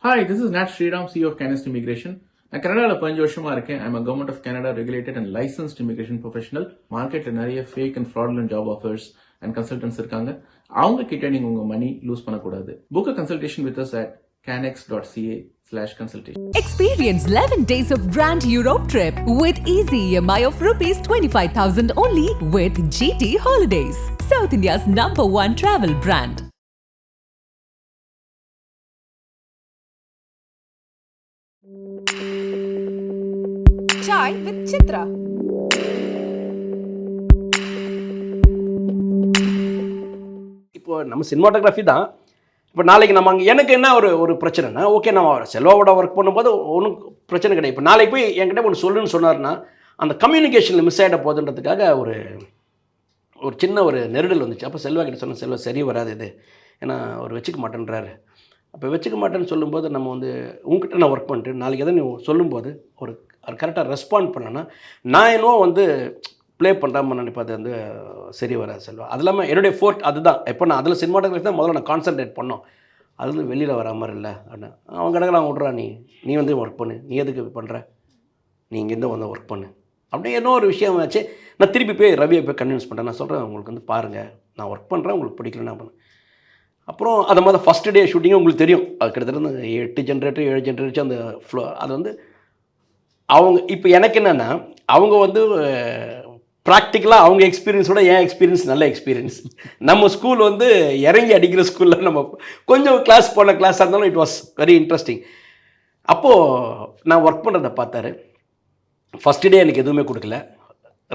Hi, this is Nat Sriram, CEO of Canist Immigration. நான் கனடாவில் 15 வருஷமா இருக்கேன். I'm government of Canada regulated and licensed immigration professional. மார்க்கெட்ல நிறைய fake and fraudulent job offers and consultants இருக்காங்க. அவங்க கிட்ட நீங்க உங்க மணி லூஸ் பண்ணக்கூடாது. Book a consultation with us at canex.ca/consultation. Experience 11 days of Grand Europe trip with easy EMI of rupees 25,000 only with GT Holidays, South India's #1 travel brand. Chai with Chitra. இப்போ நம்ம cinematography தான். இப்போ நாளைக்கு நம்ம அங்கே எனக்கு என்ன ஒரு பிரச்சனைனா, ஓகே நம்ம செல்வாவோட ஒர்க் பண்ணும்போது ஒன்றும் பிரச்சனை கிடையாது. இப்போ நாளைக்கு போய் என்கிட்ட ஒன்று சொல்லுன்னு சொன்னார்னா அந்த கம்யூனிகேஷனில் மிஸ் ஆகிட போகுதுன்றதுக்காக ஒரு சின்ன ஒரு நெருடல் வந்துச்சு. அப்போ செல்வா கிட்ட சொன்ன, செல்வா சரி வராது இது, ஏன்னா அவர் வச்சுக்க மாட்டேன்றாரு. அப்போ வச்சுக்க மாட்டேன்னு சொல்லும்போது நம்ம உங்ககிட்ட நான் ஒர்க் பண்ணிட்டு நாளைக்கு எதாவது நீ சொல்லும்போது ஒரு கரெக்டாக ரெஸ்பாண்ட் பண்ணேன்னா நான் என்னவோ ப்ளே பண்ணுறாமல் நினைப்பது சரி வராது செல்வா. அது இல்லாமல் என்னுடைய ஃபோர்ட் அதுதான். எப்போ நான் அதில் சினிமாட்டோகிராஃபி தான் முதல்ல நான் கான்சன்ட்ரேட் பண்ணோம். அது வெளியில் வர மாதிரி இல்லை அப்படின்னு அவன் கிடக்கலாம் விட்றா, நீ ஒர்க் பண்ணு, நீ எதுக்கு பண்ணுற, நீ இங்கேருந்து ஒர்க் பண்ணு அப்படி என்ன ஒரு விஷயம் ஆச்சு. நான் திருப்பி போய் ரவியை போய் கன்வின்ஸ் பண்ணுறேன். நான் சொல்கிறேன், உங்களுக்கு பாருங்கள், நான் ஒர்க் பண்ணுறேன், உங்களுக்கு பிடிக்கலன்னா பண்ணேன். அப்புறம் அதை மாதிரி ஃபஸ்ட்டு டே ஷூட்டிங்கும் உங்களுக்கு தெரியும், அது கிட்டத்தட்ட 8 ஜென்ரேட்டர் 7 ஜென்ரேட்டர் அந்த ஃப்ளோ. அது அவங்க இப்போ எனக்கு என்னென்னா அவங்க ப்ராக்டிக்கலாக அவங்க எக்ஸ்பீரியன்ஸோட என் எக்ஸ்பீரியன்ஸ் நல்ல எக்ஸ்பீரியன்ஸ். நம்ம ஸ்கூல் இறங்கி அடிக்கிற ஸ்கூலில் நம்ம கொஞ்சம் கிளாஸ் போன கிளாஸாக இருந்தாலும் இட் வாஸ் வெரி இன்ட்ரெஸ்டிங். அப்போது நான் ஒர்க் பண்ணுறதை பார்த்தாரு. ஃபஸ்ட்டு டே எனக்கு எதுவுமே கொடுக்கல,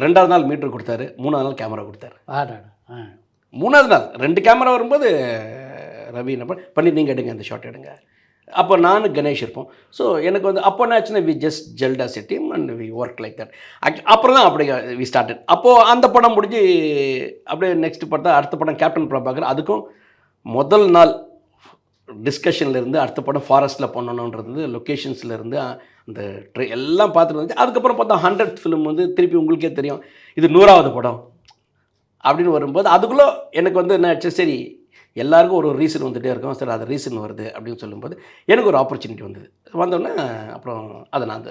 2வது நாள் மீட்டர் கொடுத்தாரு, 3வது நாள் கேமரா கொடுத்தாரு. 3வது நாள் 2 கேமரா வரும்போது ரவி என்ன பண்ணி நீங்கள் எடுங்க, அந்த ஷாட் எடுங்க. அப்போ நான் கணேஷ் இருப்போம். ஸோ எனக்கு அப்போ என்ன ஆச்சுன்னா we just gelled as a team and we work like that. அப்புறம் தான் அப்படி வி ஸ்டார்டட். அப்போது அந்த படம் முடிஞ்சு அப்படியே நெக்ஸ்ட் பார்த்தா அடுத்த படம் கேப்டன் பிரபாகர். அதுக்கும் முதல் நாள் டிஸ்கஷன்லேருந்து அடுத்த படம் ஃபாரஸ்ட்டில் பண்ணணுன்றது, லொக்கேஷன்ஸ்லேருந்து அந்த எல்லாம் பார்த்துட்டு வந்துச்சு. அதுக்கப்புறம் பார்த்தா 100th ஃபிலிம் திருப்பி உங்களுக்கே தெரியும், இது 100வது படம் அப்படின்னு வரும்போது அதுக்குள்ளே எனக்கு என்ன ஆச்சு, சரி எல்லாருக்கும் ஒரு ரீசன் வந்துகிட்டே இருக்கும், சரி அது ரீசன் வருது அப்படின்னு சொல்லும்போது எனக்கு ஒரு ஆப்பர்ச்சுனிட்டி வந்தோடனே அப்புறம் அதை நான் அந்த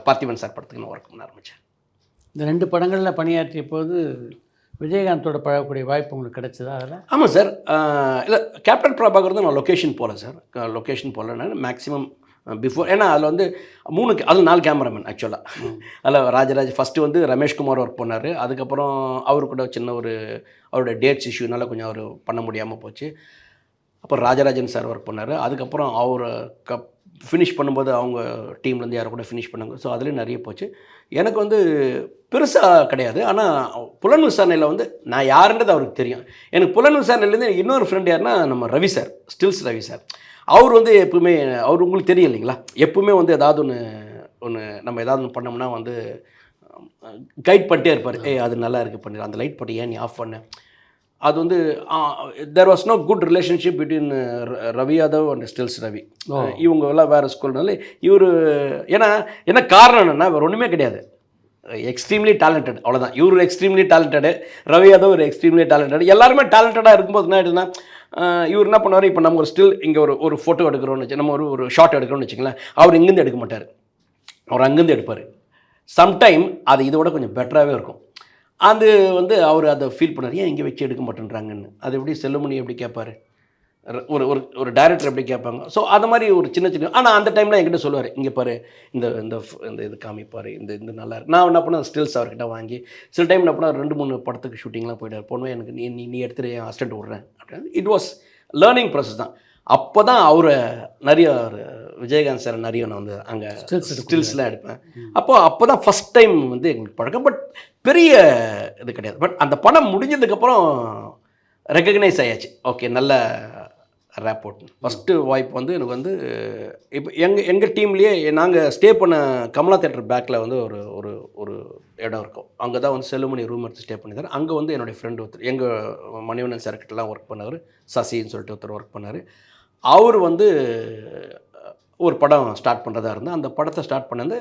பார்த்திபன் சார் படத்துக்கு நான் ஒர்க் பண்ண ஆரம்பித்தேன். இந்த 2 படங்களில் பணியாற்றிய போது விஜயகாந்தோட பழகக்கூடிய வாய்ப்பு உங்களுக்கு கிடைச்சதா அதில்? ஆமாம் சார். இல்லை, கேப்டன் பிரபாகர் தான் நான் லொக்கேஷன் போகல சார். லொக்கேஷன் போகல நான் மேக்ஸிமம் பிஃபோர். ஏன்னா அதில் 4 கேமராமேன் ஆக்சுவலாக. அதில் ராஜராஜ் ஃபஸ்ட்டு ரமேஷ்குமார் ஒர்க் பண்ணார். அதுக்கப்புறம் அவர் கூட சின்ன அவரோட டேட்ஸ் இஷ்யூனால கொஞ்சம் அவர் பண்ண முடியாமல் போச்சு. அப்புறம் ராஜராஜன் சார் ஒர்க் பண்ணார். அதுக்கப்புறம் அவர் ஃபினிஷ் பண்ணும்போது அவங்க டீம்லேருந்து யாரை கூட ஃபினிஷ் பண்ணாங்க. ஸோ அதுலேயும் நிறைய போச்சு. எனக்கு பெருசாக கிடையாது. ஆனால் புலன் விசாரணையில் நான் யாருன்றது அவருக்கு தெரியும். எனக்கு புலன் விசாரணையிலேருந்து இன்னொரு ஃப்ரெண்ட் யாருன்னா நம்ம Ravi sir, stills Ravi sir. அவர் எப்பவுமே அவர் உங்களுக்கு தெரியும் இல்லைங்களா, எப்பவுமே ஏதாவது ஒன்று நம்ம ஏதாவது ஒன்று பண்ணோம்னா கைட் பண்ணிட்டே இருப்பார். அது நல்லா இருக்குது பண்ணிடு, அந்த லைட் பட்டி ஏன் நீ ஆஃப் பண்ண. அது there was no good relationship between Ravi Yadav and stills Ravi. இவங்க எல்லாம் வேறு ஸ்கூல்னால இவர் என்ன காரணம் என்னென்னா வேறு ஒன்றுமே கிடையாது, எக்ஸ்ட்ரீம்லி டேலண்டட், அவ்வளோதான். இவர் எக்ஸ்ட்ரீம்லி டேலண்டடு, ரவி யாதவ் ஒரு எக்ஸ்ட்ரீம்லி டேலண்டட். எல்லாருமே டேலண்டடாக இருக்கும்போது என்ன ஆகிடுதுன்னா இவர் என்ன பண்ணுவார், இப்போ நம்ம ஒரு ஸ்டில் இங்கே ஒரு ஃபோட்டோ எடுக்கிறோன்னு வச்சு, நம்ம ஒரு ஷார்ட் எடுக்கிறோன்னு வச்சுங்களேன், அவர் இங்கேருந்து எடுக்க மாட்டார், அவர் அங்கேருந்து எடுப்பார். சம்டைம் அது இதோட கொஞ்சம் பெட்டராகவே இருக்கும். அது அவர் அதை ஃபீல் பண்ணார், ஏன் இங்கே வச்சு எடுக்க மாட்டேன்றாங்கன்னு. அது எப்படி செல்லுமணி எப்படி கேட்பார், ஒரு டைரக்டர் எப்படி கேட்பாங்க. ஸோ அது மாதிரி ஒரு சின்ன ஆனால் அந்த டைமில் என்கிட்ட சொல்லுவார், இங்கே பாரு இந்த இது காமிப்பார், இந்த நல்லா இருக்கு. நான் என்ன பண்ணேன், ஸ்டில்ஸ் அவர்கிட்ட வாங்கி சில டைம் என்ன பண்ணால் 2-3 படத்துக்கு ஷூட்டிங்லாம் போய்ட்டார். போனவே எனக்கு நீ எடுத்துகிட்டு என் அசிஸ்டன்ட் விட்றேன் அப்படின்னு. இட் வாஸ் லேர்னிங் ப்ராசஸ் தான். அப்போ தான் அவரை நிறைய விஜயகாந்த் சார் நிறைய நான் அங்கே ஸ்டில்ஸ்லாம் எடுப்பேன். அப்போ தான் ஃபஸ்ட் டைம் எங்களுக்கு பழக்கம். பட் பெரிய இது கிடையாது. பட் அந்த படம் முடிஞ்சதுக்கப்புறம் ரெக்கக்னைஸ் ஆயாச்சு, ஓகே நல்ல ரேப்போர்ட். ஃபஸ்ட்டு வாய்ப்பு எனக்கு இப்போ எங்கள் டீம்லேயே நாங்கள் ஸ்டே பண்ண கமலா தேட்டர் பேக்கில் ஒரு இடம் இருக்கும். அங்கே தான் செல்லுமணி ரூம் எடுத்து ஸ்டே பண்ணியிருந்தார். அங்கே என்னுடைய ஃப்ரெண்டு ஒருத்தர், எங்கள் மணிவண்ணன் சார்கிட்டலாம் ஒர்க் பண்ணவர், சசின்னு சொல்லிட்டு ஒருத்தர் ஒர்க் பண்ணார். அவர் ஒரு படம் ஸ்டார்ட் பண்ணுறதா இருந்தால் அந்த படத்தை ஸ்டார்ட் பண்ணது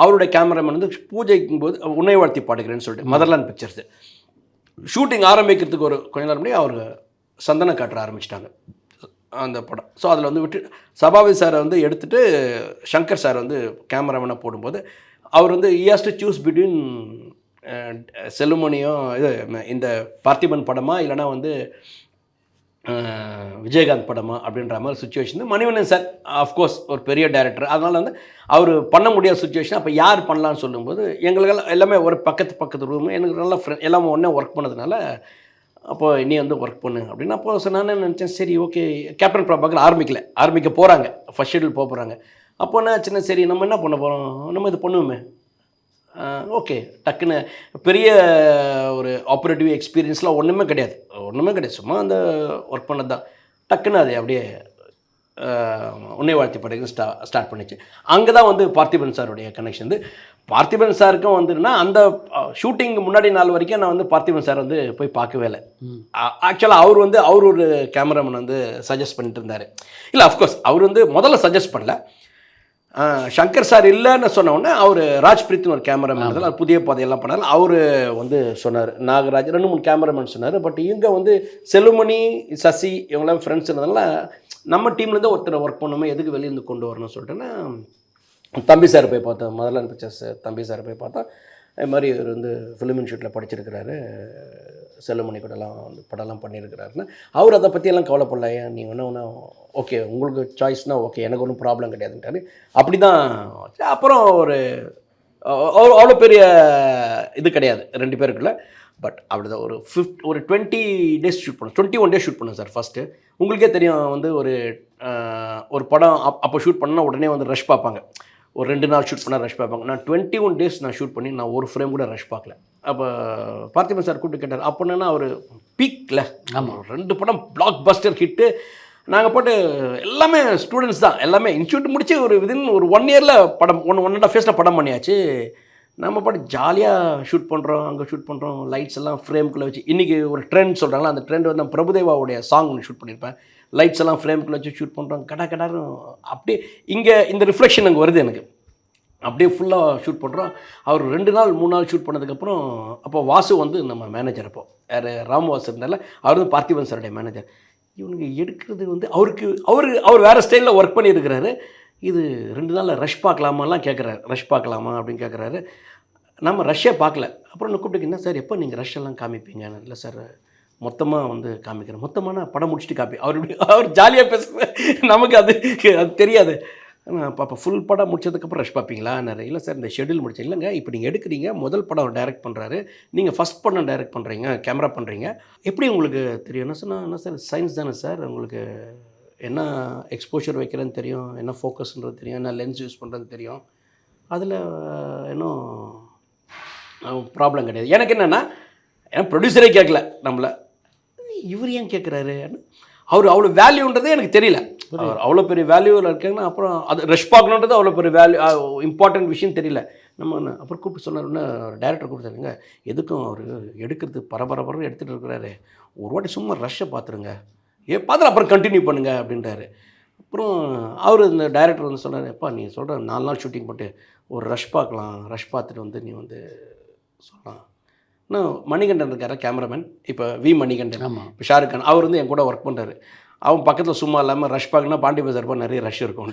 அவருடைய கேமராமேன் பூஜைக்கும் போது உன்னை வாழ்த்தி பாடுகிறேன்னு சொல்லிட்டு மதர்லாண்ட் பிக்சர்ஸ் ஷூட்டிங் ஆரம்பிக்கிறதுக்கு கொஞ்ச நேரம் முன்னாடி அவர் சந்தனம் காட்ட ஆரம்பிச்சிட்டாங்க. அந்த படம். ஸோ அதில் வந்து விட்டு சபாபதி சாரை வந்து எடுத்துகிட்டு சங்கர் சார் வந்து கேமராமேனாக போடும்போது அவர் வந்து ஹஸ் டு சூஸ் பிட்வீன் செல்லுமணியும் இது இந்த பார்த்திபன் படமா இல்லைனா வந்து விஜயகாந்த் படமா அப்படின்ற மாதிரி சுச்சுவேஷன். மணிவண்ணன் சார் ஆஃப்கோர்ஸ் ஒரு பெரிய டைரக்டர், அதனால் வந்து அவர் பண்ண முடியாத சுச்சுவேஷன். அப்போ யார் பண்ணலான்னு சொல்லும்போது எங்களுக்கெல்லாம் எல்லாமே ஒரு பக்கத்து ரூமு, எனக்கு நல்லா ஃப்ரெண்ட் எல்லாமே ஒன்றே ஒர்க் பண்ணதுனால அப்போது நீ வந்து ஒர்க் பண்ணு அப்படின்னு. அப்போ நான் நினச்சேன் சரி ஓகே. கேப்டன் பிரபாகர் ஆரம்பிக்க போகிறாங்க, ஃபர்ஸ்ட் ஷெட்யூல் போகிறாங்க. அப்போ என்ன சின்ன சரி நம்ம என்ன பண்ண போகிறோம், நம்ம இது பண்ணுவோமே. ஓகே, டக்குன்னு பெரிய ஒரு ஆப்ரேட்டிவ் எக்ஸ்பீரியன்ஸ்லாம் ஒன்றுமே கிடையாது, சும்மா அந்த ஒர்க் பண்ணது தான். டக்குன்னு அது அப்படியே உன்னை வாழ்த்தி படைக்கு ஸ்டார்ட் பண்ணிச்சு. அங்கே தான் வந்து பார்த்திபன் சாருடைய கனெக்ஷன் வந்து. பார்த்திபன் சாருக்கும் வந்துன்னா அந்த ஷூட்டிங் முன்னாடி நாள் வரைக்கும் நான் வந்து பார்த்திபன் சார் வந்து போய் பார்க்கவே இல்லை. ஆக்சுவலாக அவர் ஒரு கேமராமேன் வந்து சஜஸ்ட் பண்ணிட்டு இருந்தார். இல்லை அஃப்கோர்ஸ் அவர் வந்து முதல்ல சஜஸ்ட் பண்ணல. சங்கர் சார் இல்லைன்னு சொன்ன உடனே அவர் ராஜ்பிரீத்னு ஒரு கேமராமேன் அதில் புதிய பாதையெல்லாம் பண்ணார். அவர் வந்து சொன்னார், நாகராஜ் 2-3 கேமராமேன் சொன்னார். பட் இங்கே வந்து செல்லுமணி, சசி இவங்களாம் ஃப்ரெண்ட்ஸ் இருந்ததுனால நம்ம டீம்லேருந்து ஒருத்தர் ஒர்க் பண்ணுமே, எதுக்கு வெளியேருந்து கொண்டு வரணும்னு சொல்லிட்டுன்னா தம்பி சார் போய் பார்த்தோம். முதல்ல பிக்சர்ஸ் தம்பி சார் போய் பார்த்தா இது மாதிரி இவர் வந்து ஃபிலிம் இன்ஸ்டியூட்டில் படிச்சிருக்கிறாரு, செல்லுமணி கூடலாம் வந்து படம்லாம் பண்ணியிருக்கிறாருன்னு. அவர் அதை பற்றியெல்லாம் கவலைப்படல. ஏன் நீங்கள் ஒன்று ஓகே உங்களுக்கு சாய்ஸ்னால் ஓகே, எனக்கு ஒன்றும் ப்ராப்ளம் கிடையாதுன்ட்டாரு. அப்படி தான். அப்புறம் அவ்வளோ பெரிய இது கிடையாது 2 பேருக்குள்ள. பட் அப்படிதான் ஒரு 20 டேஸ் ஷூட் பண்ணோம், 21 டேஸ் ஷூட் பண்ணோம் சார். ஃபஸ்ட்டு உங்களுக்கே தெரியும் வந்து ஒரு படம் அப்போ ஷூட் பண்ணால் உடனே வந்து ரஷ் பார்ப்பாங்க. ஒரு 2 நாள் ஷூட் பண்ணால் ரஷ் பார்ப்பாங்க. நான் 21 டேஸ் நான் ஷூட் பண்ணி நான் ஒரு ஃப்ரேம் கூட ரஷ் பார்க்கல. அப்போ பார்த்திபன் சார் கூப்பிட்டு கேட்டார். அப்போ என்னன்னா அவர் பீக்கில் ஆமாம் 2 படம் பிளாக் பஸ்டர் ஹிட்டு. நாங்கள் போட்டு எல்லாமே ஸ்டூடெண்ட்ஸ் தான், எல்லாமே இன்ஸ்டியூட் முடிச்சு ஒரு விதின் ஒரு 1 இயரில் படம் 1.5 ஃபேஸில் படம் பண்ணியாச்சு. நம்ம பாட்டு ஜாலியாக ஷூட் பண்ணுறோம், அங்கே ஷூட் பண்ணுறோம், லைட்ஸ் எல்லாம் ஃப்ரேம்குள்ளே வச்சு. இன்றைக்கி ஒரு ட்ரெண்ட் சொல்கிறாங்களா, அந்த ட்ரெண்ட் வந்து நான் பிரபுதேவாவுடைய சாங் ஒன்று ஷூட் பண்ணியிருப்பேன். லைட்ஸ் எல்லாம் ஃப்ரேம்குள்ளே வச்சு ஷூட் பண்ணுறோம், கடாரும் அப்படியே இங்கே இந்த ரிஃப்ளெக்ஷன் அங்கே வருது எனக்கு. அப்படியே ஃபுல்லாக ஷூட் பண்ணுறோம். அவர் 2 நாள் 3 நாள் ஷூட் பண்ணதுக்கப்புறம் அப்போ வாசு வந்து நம்ம மேனேஜர், அப்போ யார் ராம் வாசு இருந்தால, அவர் வந்து பார்த்திபன் சாருடைய மேனேஜர். இவனுக்கு எடுக்கிறது வந்து அவர் வேறு ஸ்டைலில் ஒர்க் பண்ணியிருக்கிறாரு. இது 2 நாளில் ரஷ் பார்க்கலாமாலாம் கேட்குறாரு. ரஷ் பார்க்கலாமா அப்படின்னு கேட்குறாரு. நம்ம ரஷ்ஷே பார்க்கல. அப்புறம் நான் கூப்பிட்டு என்ன சார் எப்போ நீங்கள் ரஷ் எல்லாம் காமிப்பீங்க? இல்லை சார் மொத்தமாக வந்து காமிக்கிறேன். மொத்தமான படம் முடிச்சுட்டு காப்பி. அவர் ஜாலியாக பேசுகிறேன், நமக்கு அது தெரியாது. அப்போ ஃபுல் படம் முடிச்சதுக்கப்புறம் ரஷ் பார்ப்பீங்களா? இல்லை சார் இந்த ஷெட்யூல் முடிச்சேன். இல்லைங்க இப்போ நீங்கள் எடுக்கிறீங்க, முதல் படம் அவர் டைரக்ட் பண்ணுறாரு, நீங்கள் ஃபஸ்ட் படம் டைரக்ட் பண்ணுறீங்க, கேமரா பண்ணுறீங்க, எப்படி உங்களுக்கு தெரியும்? என்ன சொன்னால் என்ன சார் சயின்ஸ் தானே சார், உங்களுக்கு என்ன எக்ஸ்போஷர் வைக்கிறேன்னு தெரியும், என்ன ஃபோக்கஸ்ன்றது தெரியும், என்ன லென்ஸ் யூஸ் பண்ணுறதுன்னு தெரியும், அதில் இன்னும் ப்ராப்ளம் கிடையாது. எனக்கு என்னென்னா ஏன்னா ப்ரொடியூசரே கேட்கல நம்மளை, இவர் ஏன் கேட்குறாரு? அவர் அவ்வளோ வேல்யூன்றதே எனக்கு தெரியல. அவர் அவ்வளோ பெரிய வேல்யூவில் இருக்காங்கன்னா அப்புறம் அது ரஷ் பார்க்கணுன்றது அவ்வளோ பெரிய வேல்யூ இம்பார்ட்டன்ட் விஷயம் தெரியல. நம்ம அப்புறம் கூப்பிட்டு சொன்னார்னா டேரக்டர் கூப்பிட்டாருங்க, எதுக்கும் அவர் எடுக்கிறது பரபரன்னு எடுத்துகிட்டு இருக்கிறாரு, ஒரு வாட்டி சும்மா ரஷ்ஷை பார்த்துருங்க, பார்த்துட்டு அப்புறம் கண்டினியூ பண்ணுங்க அப்படின்றாரு. அப்புறம் அவர் இந்த டைரக்டர் வந்து சொன்னார், எப்பா நீ சொல்கிற 4 நாள் ஷூட்டிங் போட்டு ஒரு ரஷ் பார்க்கலாம், ரஷ் பார்த்துட்டு வந்து நீ வந்து சொல்லலாம். இன்னும் மணிகண்டன் இருக்கார கேமராமேன், இப்போ மணிகண்டன், இப்போ ஷாருக் கான், அவர் வந்து என் கூட ஒர்க் பண்ணுறாரு. அவன் பக்கத்தில் சும்மா இல்லாமல் ரஷ் பார்க்கணுன்னா பாண்டி பஜார் போய் நிறைய ரஷ் இருக்கும்.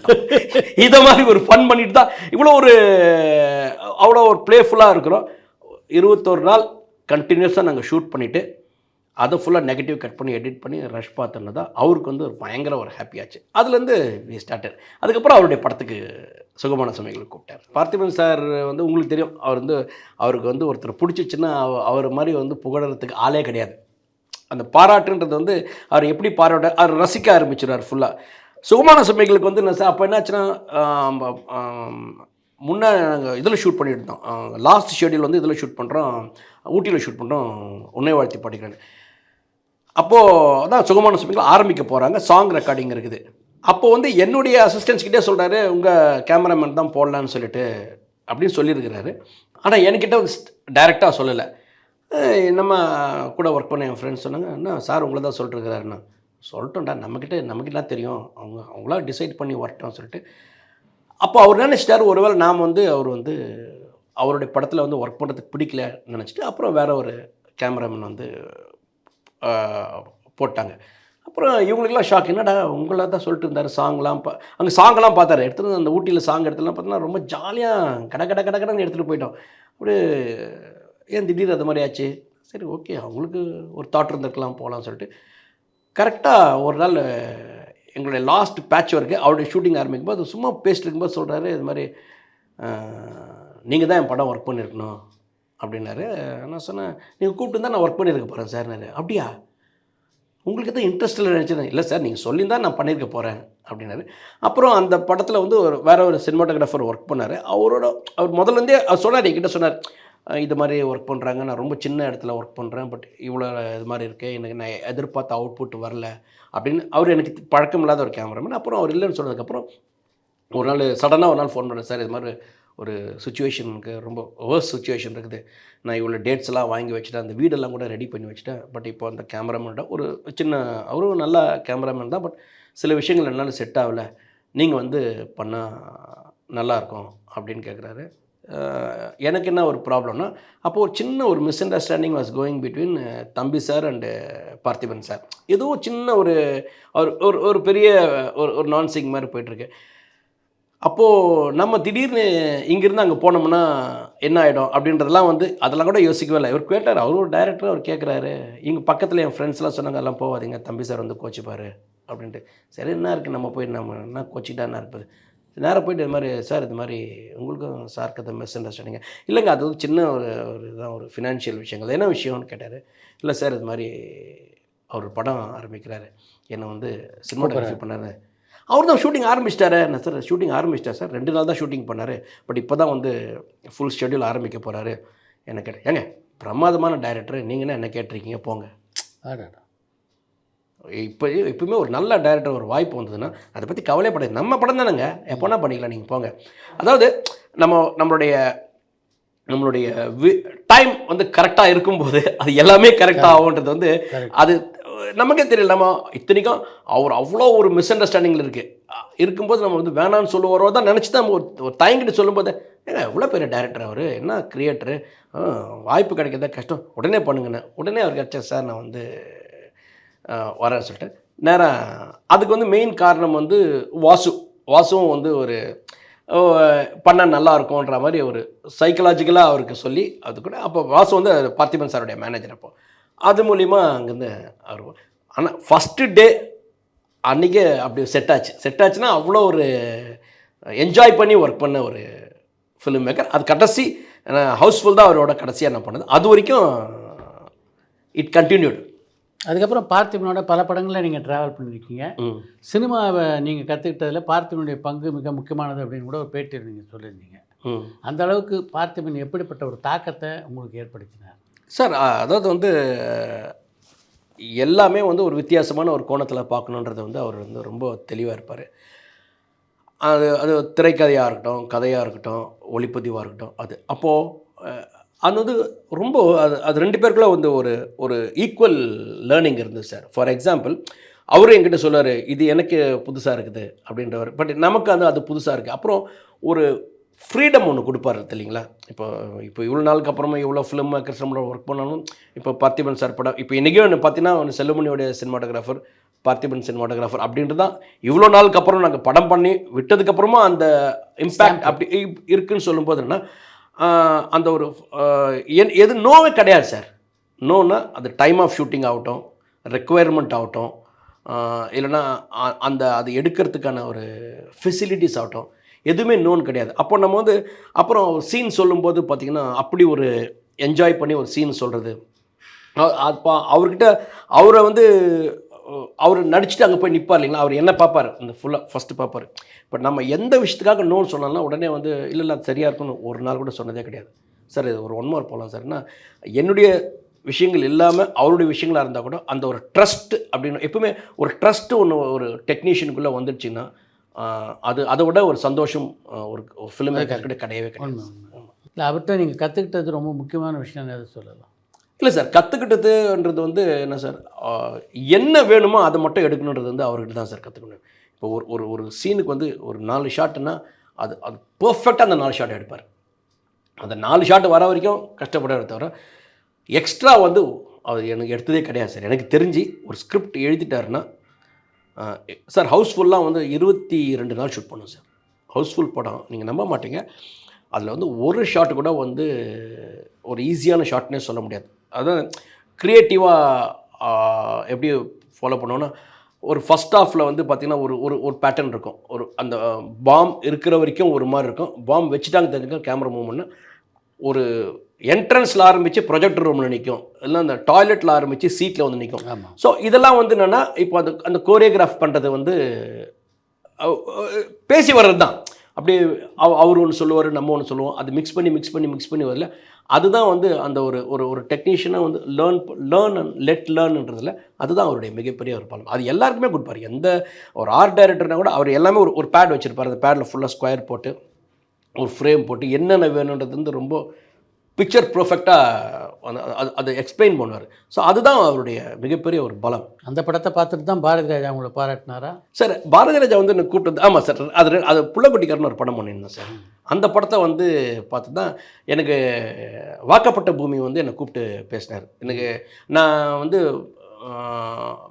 இதை மாதிரி ஒரு ஃபன் பண்ணிட்டு தான் அவ்வளோ ஒரு ப்ளேஃபுல்லாக இருக்கிறோம். 21 நாள் கண்டினியூஸாக நாங்கள் ஷூட் பண்ணிவிட்டு அதை ஃபுல்லாக நெகட்டிவ் கட் பண்ணி எடிட் பண்ணி ரஷ் பார்த்தோன்னு தான் அவருக்கு வந்து ஒரு பயங்கர ஒரு ஹாப்பியாச்சு. அதுலேருந்து வி ஸ்டார்டட். அதுக்கப்புறம் அவருடைய படத்துக்கு சுகமான சமயங்களுக்கு கூப்பிட்டார். பார்த்திபன் சார் வந்து உங்களுக்கு தெரியும், அவருக்கு வந்து ஒருத்தர் பிடிச்சிச்சுன்னா அவர் மாதிரி வந்து புகழறதுக்கு ஆளே கிடையாது. அந்த பாராட்டுன்றது வந்து அவர் எப்படி பாராட்ட அவர் ரசிக்க ஆரம்பிச்சிடுறார் ஃபுல்லாக. சுகமான சமயங்களுக்கு வந்து நான் அப்போ என்னாச்சுன்னா முன்னே நாங்கள் இதில் ஷூட் பண்ணிட்டு இருந்தோம். லாஸ்ட் ஷெட்யூல் வந்து இதில் ஷூட் பண்ணுறோம், ஊட்டியில் ஷூட் பண்ணுறோம், உன்னை வாழ்த்தி பாடிக்கிறேன். அப்போது அதான் சுகமான சமயங்கள் ஆரம்பிக்க போகிறாங்க, சாங் ரெக்கார்டிங் இருக்குது. அப்போது வந்து என்னுடைய அசிஸ்டன்ஸ்கிட்டே சொல்கிறாரு, உங்கள் கேமராமேன் தான் போடலான்னு சொல்லிட்டு அப்படின்னு சொல்லியிருக்கிறாரு. ஆனால் என்கிட்ட வந்து டைரெக்டாக சொல்லலை. நம்ம கூட ஒர்க் பண்ண என் ஃப்ரெண்ட்ஸ் சொன்னாங்க, என்ன சார் உங்களை தான் சொல்லிட்டுருக்கிறாருண்ணா. சொல்லிட்டோம்டா, நமக்கிட்டலாம் தெரியும், அவங்களா டிசைட் பண்ணி வரட்டோம்னு சொல்லிட்டு. அப்போ அவர் நினச்சிட்டார் ஒருவேளை நாம் வந்து அவர் வந்து அவருடைய படத்தில் வந்து ஒர்க் பண்ணுறதுக்கு பிடிக்கல நினச்சிட்டு அப்புறம் வேறு ஒரு கேமராமேன் வந்து போட்டாங்க. அப்போ அப்புறம் இவங்களுக்கெல்லாம் ஷாக், என்னடா உங்களை தான் சொல்லிட்டு இருந்தார் சாங்லாம் அங்கே சாங்கெல்லாம் பார்த்தாரு, எடுத்துகிட்டு அந்த ஊட்டியில் சாங் எடுத்துலாம் பார்த்தீங்கன்னா ரொம்ப ஜாலியாக கடன்னு எடுத்துகிட்டு போயிட்டோம். அப்படியே ஏன் திடீர்னு அது மாதிரி ஆச்சு, சரி ஓகே அவங்களுக்கு ஒரு தாட் இருந்திருக்கலாம் போகலான்னு சொல்லிட்டு கரெக்டாக ஒரு நாள் எங்களுடைய லாஸ்ட் பேட்ச் ஒர்க்கு அவருடைய ஷூட்டிங் ஆரம்பிக்கும் போது சும்மா பேசிட்டு இருக்கும்போது சொல்கிறாரு, இது மாதிரி நீங்கள் தான் என் படம் ஒர்க் பண்ணியிருக்கணும் அப்படின்னாரு. நான் சொன்னேன், நீங்கள் கூப்பிட்டு தான் நான் ஒர்க் பண்ணியிருக்க போகிறேன் சார்னாரு. அப்படியா, உங்களுக்கு தான் இன்ட்ரெஸ்ட் இல்லை நினச்சேன். இல்லை சார் நீங்கள் சொல்லியிருந்தால் நான் பண்ணியிருக்க போகிறேன் அப்படின்னாரு. அப்புறம் அந்த படத்தில் வந்து வேறு ஒரு சினிமாட்டோகிராஃபர் ஒர்க் பண்ணார். அவர் முதல்லேருந்தே அவர் சொன்னார், என்கிட்ட சொன்னார், இது மாதிரி ஒர்க் பண்ணுறாங்க, நான் ரொம்ப சின்ன இடத்துல ஒர்க் பண்ணுறேன், பட் இவ்வளோ இது மாதிரி இருக்கேன், எனக்கு நான் எதிர்பார்த்த அவுட்புட் வரல அப்படின்னு. அவர் எனக்கு பழக்கம் இல்லாத ஒரு கேமராமேன். அப்புறம் அவர் இல்லைன்னு சொன்னதுக்கப்புறம் ஒரு நாள் சடனாக ஒரு நாள் ஃபோன் பண்ணேன், சார் இது மாதிரி ஒரு சுச்சுவேஷனுக்கு ரொம்ப வேர்ஸ்ட் சுச்சுவேஷன் இருக்குது, நான் இவ்வளோ டேட்ஸ் எல்லாம் வாங்கி வச்சுட்டேன், அந்த வீடெல்லாம் கூட ரெடி பண்ணி வச்சுட்டேன், பட் இப்போ அந்த கேமராமேன்ட ஒரு சின்ன அவரும் நல்ல கேமராமேன் தான், பட் சில விஷயங்கள் என்னால் செட் ஆகலை, நீங்கள் வந்து பண்ணால் நல்லாயிருக்கும் அப்படின்னு கேட்குறாரு. எனக்கு என்ன ஒரு ப்ராப்ளம்னா, அப்போது ஒரு சின்ன ஒரு miss understanding was going between தம்பி சார் அண்டு பார்த்திபன் சார். ஏதோ சின்ன ஒரு ஒரு பெரிய ஒரு நான் சிங் மாதிரி போயிட்டுருக்கு. அப்போது நம்ம திடீர்னு இங்கேருந்து அங்கே போனோம்னா என்ன ஆகிடும் அப்படின்றதெல்லாம் வந்து அதெல்லாம் கூட யோசிக்கவே இல்லை. இவர் கேட்டார், அவர் ஒரு டைரக்டர், அவர் கேட்குறாரு. இங்கே பக்கத்தில் என் ஃப்ரெண்ட்ஸ்லாம் சொன்னாங்க, எல்லாம் போகாதீங்க, தம்பி சார் வந்து கோச்சிப்பார் அப்படின்ட்டு. சரி என்ன இருக்குது, நம்ம போய் நம்ம என்ன கோச்சிக்கிட்டா என்ன இருப்பது, நேராக போய்ட்டு இது மாதிரி சார் இது மாதிரி உங்களுக்கும் சாருக்கு அது மிஸ் அண்டர்ஸ்டாண்டிங்க, இல்லைங்க அது ஒரு சின்ன ஒரு இதுதான், ஒரு ஃபினான்ஷியல் விஷயங்கள், என்ன விஷயம்னு கேட்டார். இல்லை சார் இது மாதிரி அவர் படம் ஆரம்பிக்கிறாரு, என்னை வந்து சினிமாட்டோகிராஃபி பண்ணார், அவர் தான் ஷூட்டிங் ஆரம்பிச்சிட்டாரு. என்ன சார் ஷூட்டிங் ஆரம்பிச்சிட்டார் சார், 2 நாள் தான் ஷூட்டிங் பண்ணார், பட் இப்போ தான் வந்து ஃபுல் ஷெட்யூல் ஆரம்பிக்க போகிறாரு. என்ன கேட்டேன், ஏங்க பிரமாதமான டைரக்டர், நீங்கன்னா என்ன கேட்டிருக்கீங்க போங்க. இப்போயுமே ஒரு நல்ல டைரக்டர் ஒரு வாய்ப்பு வந்ததுன்னா அதை பற்றி கவலைப்படாது, நம்ம படம் தானேங்க, எப்போனா பண்ணிக்கலாம், நீங்கள் போங்க. அதாவது நம்மளுடைய டைம் வந்து கரெக்டாக இருக்கும்போது அது எல்லாமே கரெக்டாக ஆகுன்றது வந்து அது நமக்கே தெரியல. நம்ம இத்தனைக்கும் அவர் அவ்வளோ ஒரு மிஸ் அண்டர்ஸ்டாண்டிங்கில் இருக்கும்போது நம்ம வந்து வேணான்னு சொல்லுவாரோ தான் நினச்சி தான் நம்ம ஒரு தயங்கிட்டு சொல்லும்போது, ஏங்க எவ்வளோ பெரிய டைரக்டர் அவர், என்ன கிரியேட்டரு, வாய்ப்பு கிடைக்கிறதா கஷ்டம், உடனே பண்ணுங்கண்ணே. உடனே அவர் கிடச்சா சார் நான் வந்து வரேன்னு சொல்லிட்டு நேராக அதுக்கு வந்து மெயின் காரணம் வந்து வாசுவும் வந்து ஒரு பண்ண நல்லா இருக்கும்ன்ற மாதிரி ஒரு சைக்கலாஜிக்கலாக அவருக்கு சொல்லி அது கூட. அப்போ வாசு வந்து பார்த்திபன் சாருடைய மேனேஜர். அப்போ அது மூலிமா அங்கேருந்து அவர், ஆனால் ஃபஸ்ட்டு டே அன்றைக்கே அப்படி செட் ஆச்சுன்னா அவ்வளோ ஒரு என்ஜாய் பண்ணி ஒர்க் பண்ண ஒரு ஃபிலிம் மேக்கர். அது கடைசி ஹவுஸ்ஃபுல் தான் அவரோட கடைசியாக என்ன பண்ணது, அது வரைக்கும் இட் கண்டினியூடு. அதுக்கப்புறம் பார்த்திபனோட பல படங்களில் நீங்கள் ட்ராவல் பண்ணியிருக்கீங்க. சினிமாவை நீங்கள் கற்றுக்கிட்டதில் பார்த்திபனுடைய பங்கு மிக முக்கியமானது அப்படின்னு கூட ஒரு பேட்டியில் நீங்கள் சொல்லியிருந்தீங்க. அந்த அளவுக்கு பார்த்திபன் எப்படிப்பட்ட ஒரு தாக்கத்தை உங்களுக்கு ஏற்படுத்தினார் சார்? அதாவது வந்து எல்லாமே வந்து ஒரு வித்தியாசமான ஒரு கோணத்தில் பார்க்கணுன்றதை வந்து அவர் வந்து ரொம்ப தெளிவாக இருப்பார். அது திரைக்கதையாக இருக்கட்டும், கதையாக இருக்கட்டும், ஒளிப்பதிவாக இருக்கட்டும், அது அப்போது அது வந்து ரொம்ப அது 2 பேருக்குள்ள வந்து ஒரு ஈக்குவல் லேர்னிங் இருந்தது சார். ஃபார் எக்ஸாம்பிள் அவரும் என்கிட்ட சொல்லுவார், இது எனக்கு புதுசாக இருக்குது அப்படின்றவர், பட் நமக்கு அது புதுசாக இருக்குது. அப்புறம் ஒரு ஃப்ரீடம் ஒன்று கொடுப்பாரு இல்லைங்களா. இப்போ இவ்வளோ நாளுக்கு அப்புறமா இவ்வளோ ஃபிலிம் மேக்கர்ஸ் நம்மளோட ஒர்க் பண்ணாலும், இப்போ பார்த்திபன் சார் படம், இப்போ இன்றைக்கே ஒன்று பார்த்தீங்கன்னா செல்லுமணியோடைய சினிமாட்டோகிராஃபர், பார்த்திபன் சினிமாட்டோகிராஃபர் அப்படின்ட்டு தான் இவ்வளோ நாளுக்கு அப்புறம் நாங்கள் படம் பண்ணி விட்டதுக்கப்புறமா அந்த இம்பேக்ட் அப்படி இருக்குதுன்னு சொல்லும்போது என்ன, அந்த ஒரு எது நோவே கிடையாது சார். நோன்னா அது டைம் ஆஃப் ஷூட்டிங் ஆகட்டும், ரெக்குவயர்மெண்ட் ஆகட்டும், இல்லைன்னா அது எடுக்கிறதுக்கான ஒரு ஃபெசிலிட்டிஸ் ஆகட்டும், எதுவுமே நோன் கிடையாது. அப்போ நம்ம வந்து அப்புறம் சீன் சொல்லும்போது பார்த்திங்கன்னா அப்படி ஒரு என்ஜாய் பண்ணி ஒரு சீன் சொல்கிறது. அப்போ அவர்கிட்ட அவரை வந்து அவர் நடிச்சுட்டு அங்கே போய் நிற்பார் இல்லைங்களா, அவர் என்ன பார்ப்பார், அந்த ஃபுல்லாக ஃபஸ்ட்டு பார்ப்பார். பட் நம்ம எந்த விஷயத்துக்காக நோன்னு சொன்னாலும் உடனே வந்து இல்லை அது சரியாக இருக்குன்னு ஒரு நாள் கூட சொன்னதே கிடையாது. சார் இது ஒரு 1 மோர் போகலாம் சார்னா, என்னுடைய விஷயங்கள் இல்லாமல் அவருடைய விஷயங்களாக இருந்தால் கூட அந்த ஒரு ட்ரஸ்ட் அப்படின்னு எப்பவுமே ஒரு ட்ரஸ்ட்டு ஒன்று ஒரு டெக்னீஷியனுக்குள்ளே வந்துடுச்சின்னா அதை விட ஒரு சந்தோஷம் ஒரு ஃபிலிம் மேக்கர்கிட்ட கிடையவே கிடையாது. இல்லை அவர்கிட்ட நீங்கள் கற்றுக்கிட்டது ரொம்ப முக்கியமான விஷயம் எது சொல்லலாம்? இல்லை சார், கற்றுக்கிட்டதுன்றது வந்து என்ன சார், என்ன வேணுமோ அதை மட்டும் எடுக்கணுன்றது வந்து அவர்கிட்ட தான் சார் கற்றுக்கணும். இப்போ ஒரு சீனுக்கு வந்து ஒரு 4 ஷாட்டுன்னா அது பர்ஃபெக்டாக அந்த 4 ஷாட் எடுப்பார். அந்த 4 ஷாட் வர வரைக்கும் கஷ்டப்படுறத தவிர எக்ஸ்ட்ரா வந்து அவர் எனக்கு எடுத்ததே கிடையாது சார். எனக்கு தெரிஞ்சு ஒரு ஸ்கிரிப்ட் எழுதிட்டாருன்னா சார் ஹவுஸ்ஃபுல்லாக வந்து 22 நாள் ஷூட் பண்ணோம் சார். ஹவுஸ்ஃபுல் படம் நீங்கள் நம்ப மாட்டீங்க. அதில் வந்து ஒரு ஷாட் கூட வந்து ஒரு ஈஸியான ஷாட்னே சொல்ல முடியாது. அதான் க்ரியேட்டிவாக எப்படி ஃபாலோ பண்ணுவோன்னா, ஒரு ஃபஸ்ட் ஹாஃபில் வந்து பார்த்திங்கன்னா ஒரு பேட்டர்ன் இருக்கும். அந்த பாம் இருக்கிற வரைக்கும் ஒரு மாதிரி இருக்கும். பாம் வச்சுட்டாங்க தெரிஞ்சுக்க கேமரா மூவ்மெண்ட்னா ஒரு என்ட்ரன்ஸில் ஆரம்பித்து ப்ரொஜெக்டர் ரூமில் நிற்கும், இல்லை அந்த டாய்லெட்டில் ஆரம்பித்து சீட்டில் வந்து நிற்கும். ஸோ இதெல்லாம் வந்து என்னென்னா இப்போ அந்த கோரியோகிராஃப் பண்ணுறது வந்து பேசி வர்றது தான். அப்படியே அவர் ஒன்று சொல்லுவார், நம்ம ஒன்று சொல்லுவோம். அது மிக்ஸ் பண்ணி வரல. அதுதான் வந்து அந்த ஒரு டெக்னீஷியனாக வந்து லேர்ன் அண்ட் லேர்ன்ன்றதில் அதுதான் அவருடைய மிகப்பெரிய ஒரு பலம். அது எல்லாருக்குமே கொடுப்பார். எந்த ஒரு ஆர்ட் டைரக்டர்னா கூட அவர் எல்லாமே ஒரு பேட் வச்சுருப்பார். அந்த பேடில் ஃபுல்லாக ஸ்கொயர் போட்டு ஒரு ஃப்ரேம் போட்டு என்னென்ன வேணுன்றது வந்து ரொம்ப பிக்சர் பர்ஃபெக்டாக அதை எக்ஸ்பிளைன் பண்ணுவார். ஸோ அதுதான் அவருடைய மிகப்பெரிய ஒரு பலம். அந்த படத்தை பார்த்துட்டு தான் பாரதி ராஜா உங்களை பாராட்டினாரா? சார் பாரதி ராஜா வந்து எனக்கு கூப்பிட்டு, ஆமாம் சார், அது புள்ளக்குட்டிக்காரன்னு ஒரு படம் பண்ணியிருந்தேன் சார். அந்த படத்தை வந்து பார்த்து தான் எனக்கு வாக்கப்பட்ட பூமி வந்து என்னை கூப்பிட்டு பேசினார். எனக்கு நான் வந்து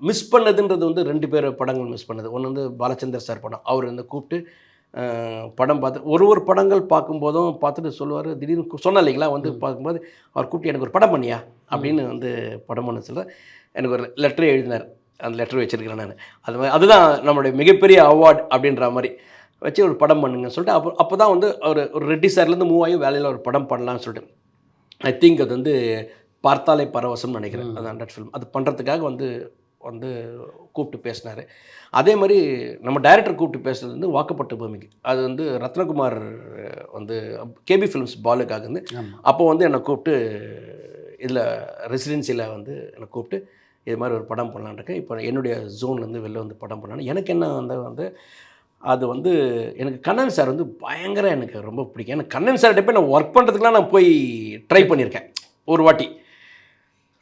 மிஸ் பண்ணதுன்றது வந்து 2 பேர் படங்கள் மிஸ் பண்ணது. ஒன்று வந்து பாலச்சந்தர் சார் படம், அவர் வந்து கூப்பிட்டு படம் பார்த்து ஒரு படங்கள் பார்க்கும்போதும் பார்த்துட்டு சொல்லுவார். திடீர்னு சொன்ன இல்லைங்களா, வந்து பார்க்கும்போது அவர் கூப்பிட்டு எனக்கு ஒரு படம் பண்ணியா அப்படின்னு வந்து படம் பண்ண சொல்ல எனக்கு ஒரு லெட்டர் எழுதினார். அந்த லெட்டர் வச்சுருக்கிறேன் நான். அது மாதிரி அதுதான் நம்மளுடைய மிகப்பெரிய அவார்ட் அப்படின்ற மாதிரி வச்சு ஒரு படம் பண்ணுங்கன்னு சொல்லிட்டு அப்போ தான் வந்து ஒரு ரெட்டி சார்லேருந்து மூவ் ஆகி வேலையில் ஒரு படம் பண்ணலான்னு சொல்லிட்டு ஐ திங்க் அது வந்து பார்த்தாலே பரவசம்னு நினைக்கிறேன். அது 100 ஃபிலிம் அது பண்ணுறதுக்காக வந்து கூப்பிட்டு பேசினார். அதே மாதிரி நம்ம டைரக்டர் கூப்பிட்டு பேசுறது வந்து வாக்கப்பட்ட பூமிக்கு. அது வந்து ரத்னகுமார் வந்து கேபி ஃபிலிம்ஸ் பாலுக்காக வந்து அப்போ வந்து என்னை கூப்பிட்டு இதில் ரெசிடென்சியில் வந்து என்னை கூப்பிட்டு இது மாதிரி ஒரு படம் பண்ணலான்னு இருக்கேன். இப்போ என்னுடைய ஜோன்லேருந்து வெளில வந்து படம் பண்ணலான்னு எனக்கு என்ன வந்து அது வந்து எனக்கு கண்ணன் சார் வந்து பயங்கர எனக்கு ரொம்ப பிடிக்கும். எனக்கு கண்ணன் சார்கிட்ட போய் நான் ஒர்க் பண்ணுறதுக்குலாம் நான் போய் ட்ரை பண்ணியிருக்கேன் ஒரு வாட்டி.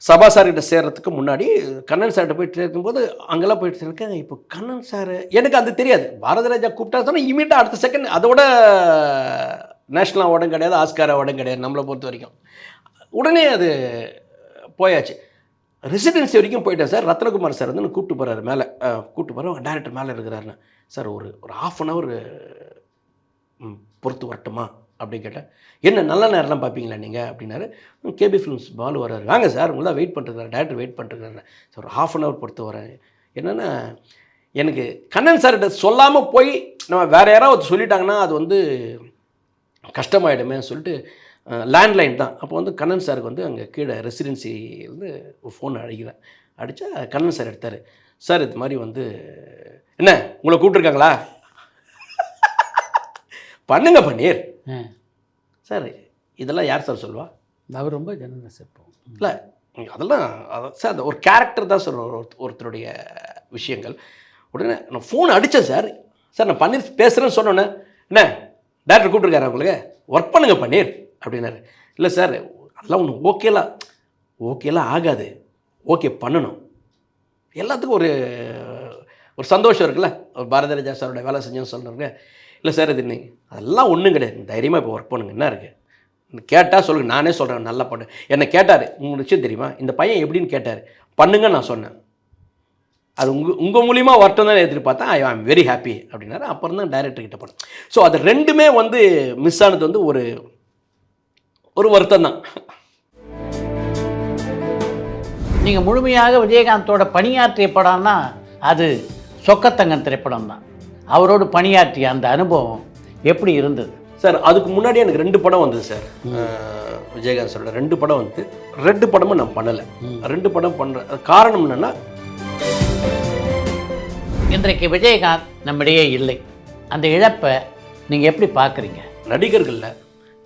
சபா சார்கிட்ட சேர்கிறதுக்கு முன்னாடி கண்ணன் சார்கிட்ட போயிட்டு இருக்கும்போது அங்கெல்லாம் போயிட்டு இருக்கேன். இப்போ கண்ணன் சார் எனக்கு அது தெரியாது. பாரதி ராஜா கூப்பிட்டா சொன்னால் இமீடியட்டாக அடுத்த செகண்ட் அதோட நேஷ்னல் அவார்டும் கிடையாது, ஆஸ்கார் அவார்டும் கிடையாது நம்மளை பொறுத்த வரைக்கும். உடனே அது போயாச்சு. ரெசிடென்சி வரைக்கும் போயிட்டேன் சார். ரத்னகுமார் சார் வந்து கூப்பிட்டு போகிறாரு மேலே, கூப்பிட்டு போகிறார். டைரக்டர் மேலே இருக்கிறாருன்னு, சார் ஒரு 1/2 hour பொறுத்து வரட்டுமா அப்படின்னு கேட்டேன். என்ன நல்ல நேரம்லாம் பார்ப்பீங்களா நீங்கள் அப்படின்னாரு. கேபி ஃபிலிம்ஸ் பாலு வர்றாரு, வாங்க சார் உங்களை தான் வெயிட் பண்ணுறாரு, டேரக்டர் வெயிட் பண்ணுறாரு சார். ஒரு 1/2 hour பொறுத்து வரேன். என்னென்னா எனக்கு கண்ணன் சார்கிட்ட சொல்லாமல் போய் நம்ம வேறு யாராவது சொல்லிட்டாங்கன்னா அது வந்து கஷ்டமாயிடுமே சொல்லிட்டு லேண்ட்லைன் தான். அப்போ வந்து கண்ணன் சாருக்கு வந்து அங்கே கீழே ரெசிடென்சிலேருந்து ஒரு ஃபோன் அடிக்கிறேன். அடித்தா கண்ணன் சார் எடுத்தார். சார் இது மாதிரி வந்து என்ன உங்களை கூப்பிட்ருக்காங்களா, பண்ணுங்க பன்னீர் சார். இதெல்லாம் யார் சார் சொல்லுவா? அவர் ரொம்ப ஜெனரஸ் இருப்போம். இல்லை அதெல்லாம் சார் அந்த ஒரு கேரக்டர் தான் சார் ஒருத்தருடைய விஷயங்கள். உடனே நான் ஃபோன் அடித்தேன் சார். சார் நான் பன்னீர் பேசுகிறேன்னு சொன்னோன்னே, என்ன டேரக்டர் கூப்பிட்ருக்காரு உங்களுக்கு, ஒர்க் பண்ணுங்க பன்னீர் அப்படின்னாரு. இல்லை சார் அதெல்லாம் ஒன்று ஓகேலாம் ஆகாது, ஓகே பண்ணணும். எல்லாத்துக்கும் ஒரு சந்தோஷம் இருக்குல்ல. ஒரு பாரதி ராஜா சாரோட வேலை செஞ்சோன்னு சொல்கிறாங்க. இல்லை சார் இது இன்னைக்கு அதெல்லாம் ஒன்றும் கிடையாது, தைரியமாக இப்போ ஒர்க் பண்ணுங்க, என்ன இருக்குது கேட்டால் சொல்லுங்கள், நானே சொல்கிறேன் நல்லா பண்ணு. என்னை கேட்டார், உங்களுக்கு விஷயம் தெரியுமா இந்த பையன் எப்படின்னு கேட்டார், பண்ணுங்க நான் சொன்னேன். அது உங்கள் மூலியமாக வரட்டும் தான் எதிர்பார்த்தேன். ஐ ஆம் வெரி ஹாப்பி அப்படின்னாரு. அப்புறம் தான் டைரக்டர்கிட்ட போனேன். ஸோ அது ரெண்டுமே வந்து மிஸ் ஆனது வந்து ஒரு வருத்தம் தான். நீங்கள் முழுமையாக விஜயகாந்தோட பணியாற்றிய படம்னா அது சொக்கத்தங்கன் திரைப்படம் தான். அவரோடு பணியாற்றிய அந்த அனுபவம் எப்படி இருந்தது சார்? அதுக்கு முன்னாடி எனக்கு 2 படம் வந்தது சார். விஜயகாந்த் சாரோட 2 படம் வந்து 2 படமும் நான் பண்ணலை. 2 படம் பண்ணுற காரணம் என்னென்னா, இன்றைக்கு விஜயகாந்த் நம்மிடையே இல்லை. அந்த இழப்பை நீங்கள் எப்படி பார்க்குறீங்க? நடிகர்களில்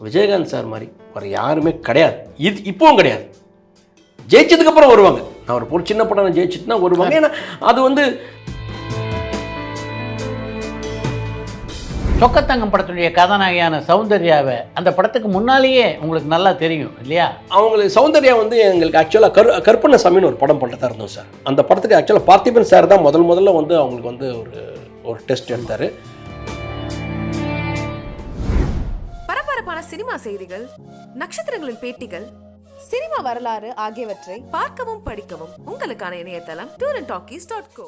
விஜயகாந்த் சார் மாதிரி வேறு யாருமே கிடையாது. இப்போவும் கிடையாது. ஜெயிச்சதுக்கப்புறம் வருவாங்க. நான் ஒரு சின்ன படம் ஜெயிச்சிட்டுனா வருவாங்க. ஏன்னா அது வந்து சொக்கத்தங்கம் படத்துடைய கதாநாயகியான சௌந்தர்யாவை அந்த படத்துக்கு முன்னாலேயே உங்களுக்கு நல்லா தெரியும் இல்லையா? அவங்களுக்கு சௌந்தர்யா வந்து எங்களுக்கு ஆக்சுவலாக கருப்பண்ணசாமின்னு ஒரு படம் பண்ணுறதா இருந்தோம் சார். அந்த படத்துக்கு ஆக்சுவலாக பார்த்திபன் சார் தான் முதல்ல வந்து அவங்களுக்கு வந்து ஒரு டெஸ்ட் எடுத்தார். பரபரப்பான சினிமா செய்திகள், நட்சத்திரங்களின் பேட்டிகள், சினிமா வரலாறு ஆகியவற்றை பார்க்கவும் படிக்கவும் உங்களுக்கான இணையதளம் tourantalkies.co.